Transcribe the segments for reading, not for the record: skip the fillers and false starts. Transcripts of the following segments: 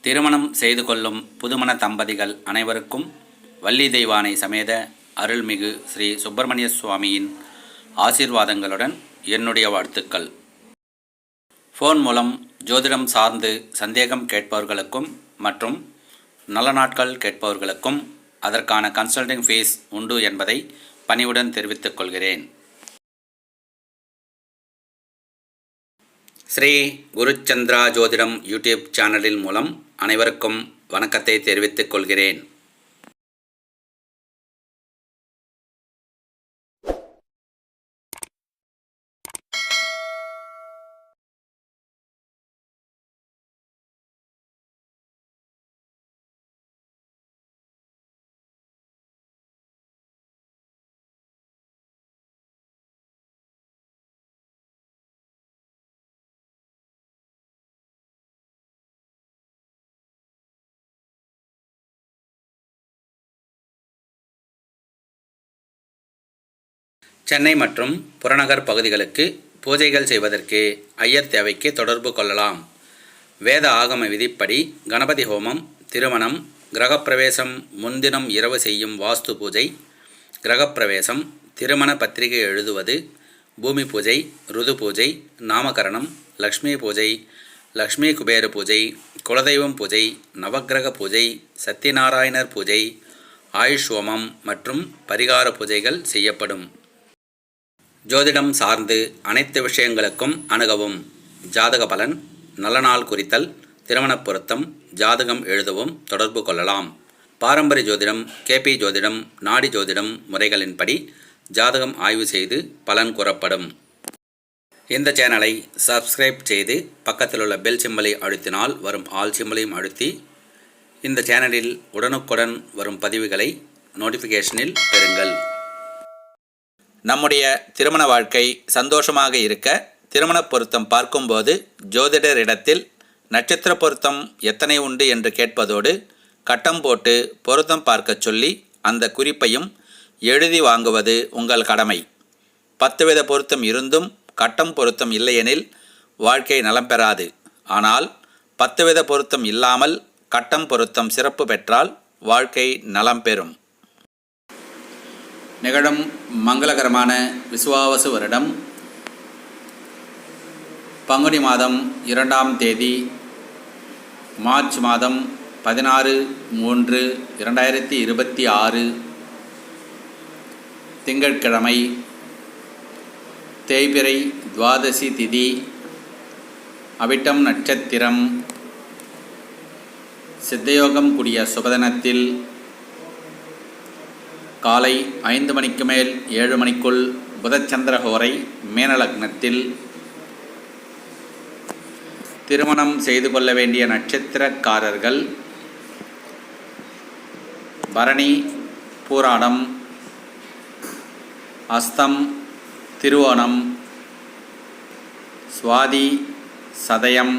திருமணம் செய்து கொள்ளும் புதுமண தம்பதிகள் அனைவருக்கும் வள்ளி தெய்வானை சமேத அருள்மிகு ஸ்ரீ சுப்பிரமணிய சுவாமியின் ஆசீர்வாதங்களுடன் என்னுடைய வாழ்த்துக்கள். ஃபோன் மூலம் ஜோதிடம் சார்ந்து சந்தேகம் கேட்பவர்களுக்கும் மற்றும் நல்ல நாட்கள் கேட்பவர்களுக்கும் அதற்கான கன்சல்டிங் ஃபீஸ் உண்டு என்பதை பணிவுடன் தெரிவித்துக் கொள்கிறேன். ஸ்ரீ குருச்சந்திரா ஜோதிடம் யூடியூப் சேனலின் மூலம் அனைவருக்கும் வணக்கத்தை தெரிவித்துக் கொள்கிறேன். சென்னை மற்றும் புறநகர் பகுதிகளுக்கு பூஜைகள் செய்வதற்கு ஐயர் தேவைக்கு தொடர்பு கொள்ளலாம். வேத ஆகம விதிப்படி கணபதி ஹோமம், திருமணம், கிரகப்பிரவேசம் முன்தினம் இரவு செய்யும் வாஸ்து பூஜை, கிரகப்பிரவேசம், திருமண பத்திரிகை எழுதுவது, பூமி பூஜை, ருது பூஜை, நாமகரணம், லக்ஷ்மி பூஜை, லக்ஷ்மி குபேர பூஜை, குலதெய்வம் பூஜை, நவக்கிரக பூஜை, சத்யநாராயணர் பூஜை, ஆயுஷ் ஹோமம் மற்றும் பரிகார பூஜைகள் செய்யப்படும். ஜோதிடம் சார்ந்து அனைத்து விஷயங்களுக்கும் அணுகவும். ஜாதக பலன், நல்ல நாள் குறித்தல், திருமணப் பொருத்தம், ஜாதகம் எழுதவும் தொடர்பு கொள்ளலாம். பாரம்பரிய ஜோதிடம், கேபி ஜோதிடம், நாடி ஜோதிடம் முறைகளின்படி ஜாதகம் ஆய்வு செய்து பலன் கூறப்படும். இந்த சேனலை சப்ஸ்கிரைப் செய்து பக்கத்தில் உள்ள பெல் சிம்பலை அழுத்தினால் வரும் ஆல் சிம்பலையும் அழுத்தி இந்த சேனலில் உடனுக்குடன் வரும் பதிவுகளை நோட்டிஃபிகேஷனில் பெறுங்கள். நம்முடைய திருமண வாழ்க்கை சந்தோஷமாக இருக்க திருமண பொருத்தம் பார்க்கும்போது ஜோதிடரிடத்தில் நட்சத்திர பொருத்தம் எத்தனை உண்டு என்று கேட்பதோடு கட்டம் போட்டு பொருத்தம் பார்க்க சொல்லி அந்த குறிப்பையும் எழுதி வாங்குவது உங்கள் கடமை. 10 வித பொருத்தம் இருந்தும் கட்டம் பொருத்தம் இல்லையெனில் வாழ்க்கை நலம் பெறாது. ஆனால் 10 வித பொருத்தம் இல்லாமல் கட்டம் பொருத்தம் சிறப்பு பெற்றால் வாழ்க்கை நலம் பெறும். நிகழும் மங்களகரமான விசுவாவசு வருடம் பங்குனி மாதம் 2ஆம் தேதி, மார்ச் மாதம் 16/3/2026 திங்கட்கிழமை, தேய்பிறை துவாதசி திதி, அவிட்டம் நட்சத்திரம், சித்தயோகம் கூடிய சுபதினத்தில் காலை 5 மணிக்கு மேல் 7 மணிக்குள் புதச்சந்திரஹோரை மேனலக்னத்தில். திருமணம் செய்து கொள்ள வேண்டிய நட்சத்திரக்காரர்கள் பரணி, பூராடம், அஸ்தம், திருவோணம், சுவாதி, சதயம்,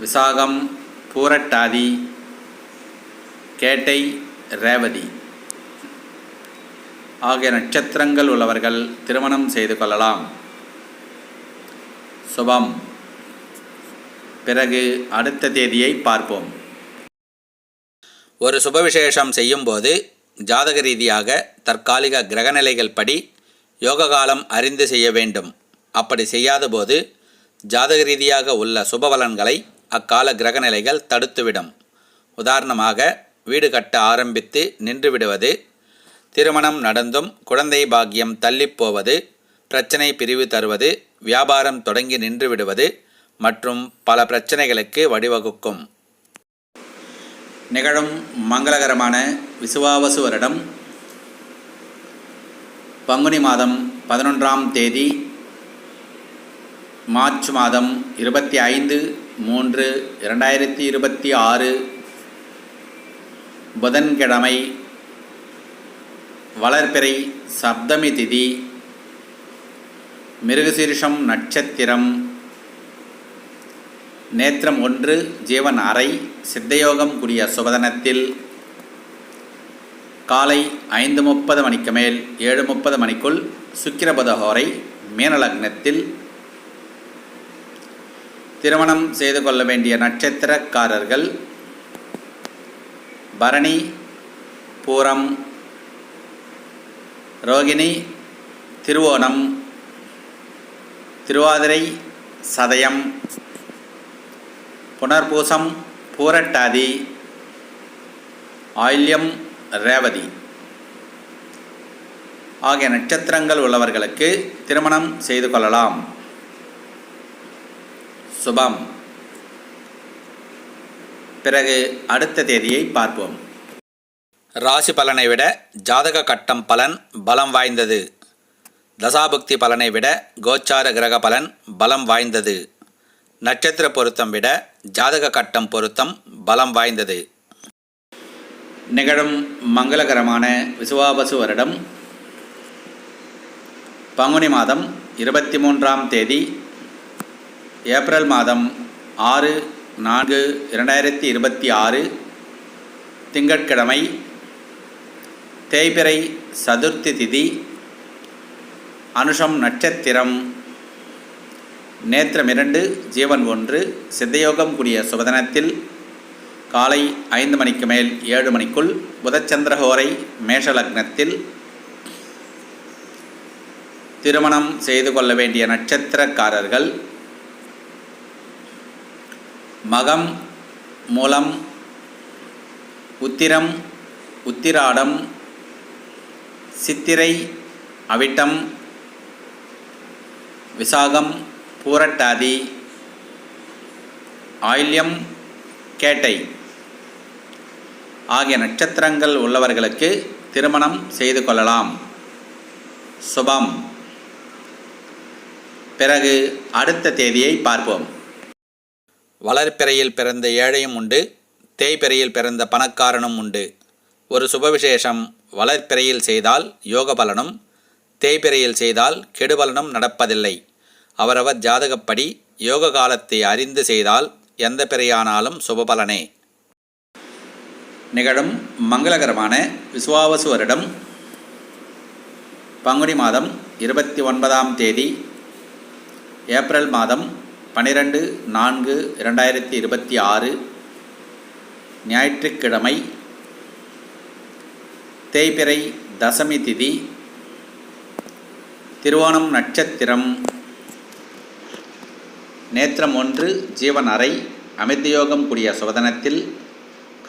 விசாகம், பூரட்டாதி, கேட்டை, ரேவதி ஆகிய நட்சத்திரங்கள் உள்ளவர்கள் திருமணம் செய்து கொள்ளலாம். சுபம். பிறகு அடுத்த தேதியை பார்ப்போம். ஒரு சுப விசேஷம் செய்யும்போது ஜாதக ரீதியாக தற்காலிக கிரகநிலைகள் படி யோக காலம் அறிந்து செய்ய வேண்டும். அப்படி செய்யாத போது ஜாதக ரீதியாக உள்ள சுபபலன்களை அக்கால கிரகநிலைகள் தடுத்துவிடும். உதாரணமாக, வீடு கட்ட ஆரம்பித்து நின்று விடுவது, திருமணம் நடந்தும் குழந்தை பாக்கியம் தள்ளிப்போவது, பிரச்சனை பிரிவு தருவது, வியாபாரம் தொடங்கி நின்று விடுவது மற்றும் பல பிரச்சனைகளுக்கு வழிவகுக்கும். நிகழும் மங்களகரமான விசுவாவசு வருடம் பங்குனி மாதம் 11ஆம் தேதி, மார்ச் மாதம் 25/3/2026 புதன்கிழமை, வளர்பிறை சப்தமி திதி, மிருகசீரிஷம் நட்சத்திரம், நேத்திரம் 1, ஜீவன் அறை, சித்தயோகம் கூடிய சுபதனத்தில் காலை 5:30 மணிக்கு மேல் 7:30 மணிக்குள் சுக்கிரபதஹோரை மீனலக்னத்தில். திருமணம் செய்து கொள்ள வேண்டிய நட்சத்திரக்காரர்கள் பரணி, பூரம், ரோகிணி, திருவோணம், திருவாதிரை, சதயம், புனர்பூசம், பூரட்டாதி, ஆயில்யம், ரேவதி ஆகிய நட்சத்திரங்கள் உள்ளவர்களுக்கு திருமணம் செய்து கொள்ளலாம். சுபம். பிறகு அடுத்த தேதியை பார்ப்போம். ராசி பலனை விட ஜாதக கட்டம் பலன் பலம் வாய்ந்தது. தசாபுக்தி பலனை விட கோச்சார கிரக பலன் பலம் வாய்ந்தது. நட்சத்திர பொருத்தம் விட ஜாதக கட்டம் பொருத்தம் பலம் வாய்ந்தது. நிகழும் மங்களகரமான விசுவாவசு வருடம் பங்குனி மாதம் 23ஆம் தேதி, ஏப்ரல் மாதம் 6/4/2026 திங்கட்கிழமை, தேய்பிறை சதுர்த்தி திதி, அனுஷம் நட்சத்திரம், நேத்திரம் 2, ஜீவன் 1, சித்தயோகம் கூடிய சுபதனத்தில் காலை 5 மணிக்கு மேல் 7 மணிக்குள் புதச்சந்திரஹோரை மேஷலக்னத்தில் திருமணம் செய்து கொள்ள வேண்டிய நட்சத்திரக்காரர்கள் மகம், மூலம், உத்திரம், உத்திராடம், சித்திரை, அவிட்டம், விசாகம், பூரட்டாதி, ஆயில்யம், கேட்டை ஆகிய நட்சத்திரங்கள் உள்ளவர்களுக்கு திருமணம் செய்து கொள்ளலாம். சுபம். பிறகு அடுத்த தேதியை பார்ப்போம். வளர்பிறையில் பிறந்த ஏழையும் உண்டு, தேய்பிறையில் பிறந்த பணக்காரனும் உண்டு. ஒரு சுபவிசேஷம் வளர்பிறையில் செய்தால் யோக பலனும், தேய்பிறையில் செய்தால் கெடுபலனும் நடப்பதில்லை. அவரவர் ஜாதகப்படி யோக காலத்தை அறிந்து செய்தால் எந்த பிறையானாலும் சுபபலனே. நிகழும் மங்களகரமான விசுவாவசு வருடம் பங்குனி மாதம் 29ஆம் தேதி, ஏப்ரல் மாதம் 12/4/2026 ஞாயிற்றுக்கிழமை, தேய்பிறை தசமி திதி, திருவோணம் நட்சத்திரம், நேத்திரம் 1, ஜீவன் அறை, அமிர்தயோகம் கூடிய சுபதனத்தில்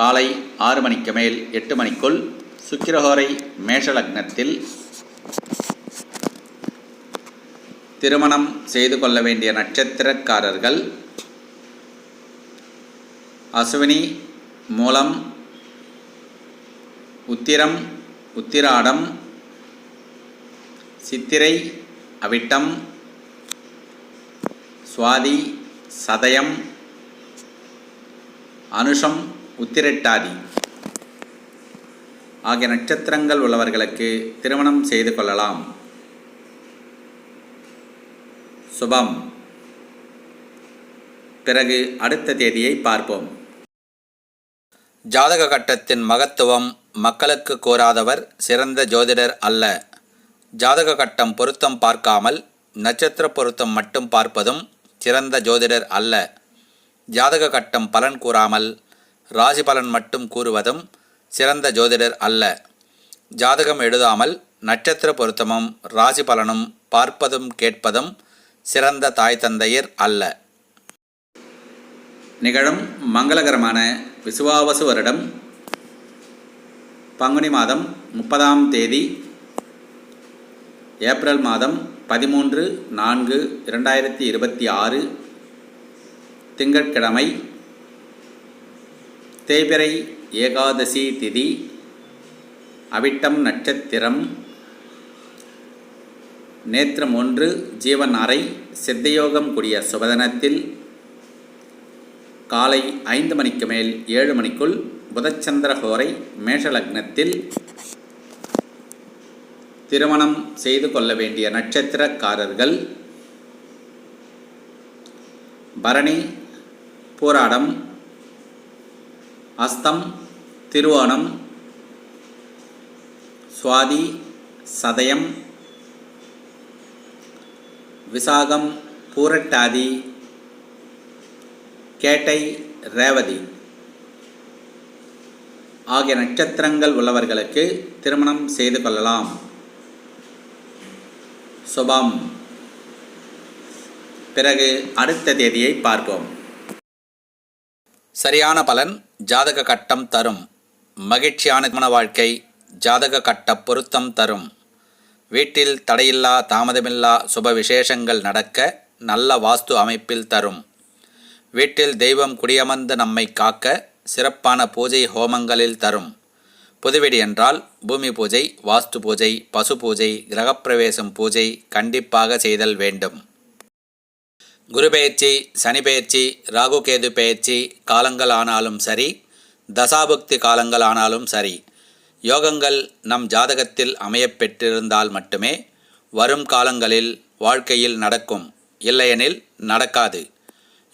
காலை 6 மணிக்கு மேல் 8 மணிக்குள் சுக்கிரஹோரை மேஷலக்னத்தில் திருமணம் செய்து கொள்ள வேண்டிய நட்சத்திரக்காரர்கள் அசுவினி, மூலம், உத்திரம், உத்திராடம், சித்திரை, அவிட்டம், சுவாதி, சதயம், அனுஷம், உத்திரட்டாதி ஆகிய நட்சத்திரங்கள் உள்ளவர்களுக்கு திருமணம் செய்து கொள்ளலாம். சுபம். பிறகு அடுத்த தேதியை பார்ப்போம். ஜாதக கட்டத்தின் மகத்துவம் மக்களுக்கு கூறாதவர் சிறந்த ஜோதிடர் அல்ல. ஜாதக கட்டம் பொருத்தம் பார்க்காமல் நட்சத்திர பொருத்தம் மட்டும் பார்ப்பதும் சிறந்த ஜோதிடர் அல்ல. ஜாதக கட்டம் பலன் கூறாமல் ராசி பலன் மட்டும் கூறுவதும் சிறந்த ஜோதிடர் அல்ல. ஜாதகம் எழுதாமல் நட்சத்திர பொருத்தமும் ராசி பலனும் பார்ப்பதும் கேட்பதும் சிறந்த தாய் தந்தையர் அல்ல. நிகழும் மங்களகரமான விசுவாவசு வருடம் பங்குனி மாதம் 30ஆம் தேதி, ஏப்ரல் மாதம் 13/4/2026 திங்கட்கிழமை, தேய்பிறை ஏகாதசி திதி, அவிட்டம் நட்சத்திரம், நேத்திரம் 1, ஜீவன் அறை, சித்தயோகம் கூடிய சுபதனத்தில் காலை 5 மணிக்கு மேல் 7 மணிக்குள் புதச்சந்திரஹோரை மேஷலக்னத்தில் திருமணம் செய்து கொள்ள வேண்டிய நட்சத்திரக்காரர்கள் பரணி, பூராடம், அஸ்தம், திருவோணம், சுவாதி, சதயம், விசாகம், பூரட்டாதி, கேட்டை, ரேவதி ஆகிய நட்சத்திரங்கள் உள்ளவர்களுக்கு திருமணம் செய்து கொள்ளலாம். சுபம். பிறகு அடுத்த தேதியை பார்ப்போம். சரியான பலன் ஜாதக கட்டம் தரும். மகிழ்ச்சியான திருமண வாழ்க்கை ஜாதக கட்ட பொருத்தம் தரும். வீட்டில் தடையில்லா தாமதமில்லா சுப விசேஷங்கள் நடக்க நல்ல வாஸ்து அமைப்பில் தரும். வீட்டில் தெய்வம் குடியமர்ந்து நம்மை காக்க சிறப்பான பூஜை ஹோமங்களில் தரும். புதுவீடு என்றால் பூமி பூஜை, வாஸ்து பூஜை, பசு பூஜை, கிரகப்பிரவேசம் பூஜை கண்டிப்பாக செய்தல் வேண்டும். குரு பெயர்ச்சி, சனி பெயர்ச்சி, ராகு கேது பெயர்ச்சி காலங்கள் ஆனாலும் சரி, தசாபுக்தி காலங்கள் ஆனாலும் சரி, யோகங்கள் நம் ஜாதகத்தில் அமையப்பெற்றிருந்தால் மட்டுமே வரும் காலங்களில் வாழ்க்கையில் நடக்கும். இல்லையெனில் நடக்காது.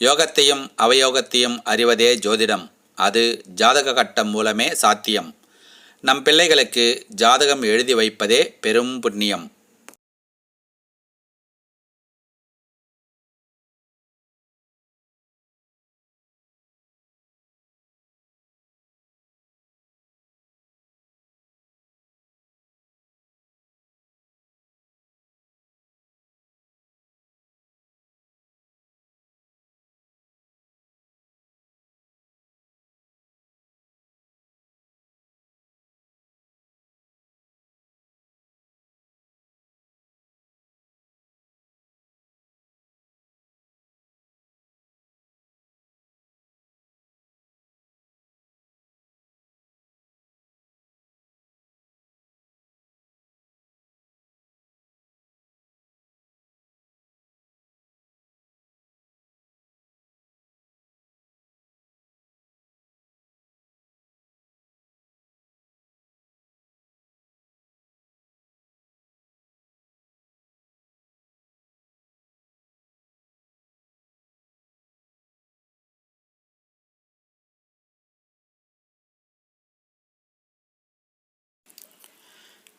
யோகத்தையும் அவயோகத்தையும் அறிவதே ஜோதிடம். அது ஜாதக கட்டம் மூலமே சாத்தியம். நம் பிள்ளைகளுக்கு ஜாதகம் எழுதி வைப்பதே பெரும் புண்ணியம்.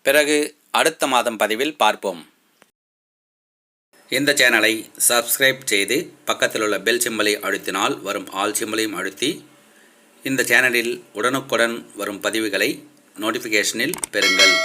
பிறகு அடுத்த மாதம் பதிவில் பார்ப்போம். இந்த சேனலை சப்ஸ்கிரைப் செய்து பக்கத்தில் உள்ள பெல் சிம்பலை அழுத்தினால் வரும் ஆல் சிம்பலையும் அழுத்தி இந்த சேனலில் உடனுக்குடன் வரும் பதிவுகளை நோட்டிஃபிகேஷனில் பெறுங்கள்.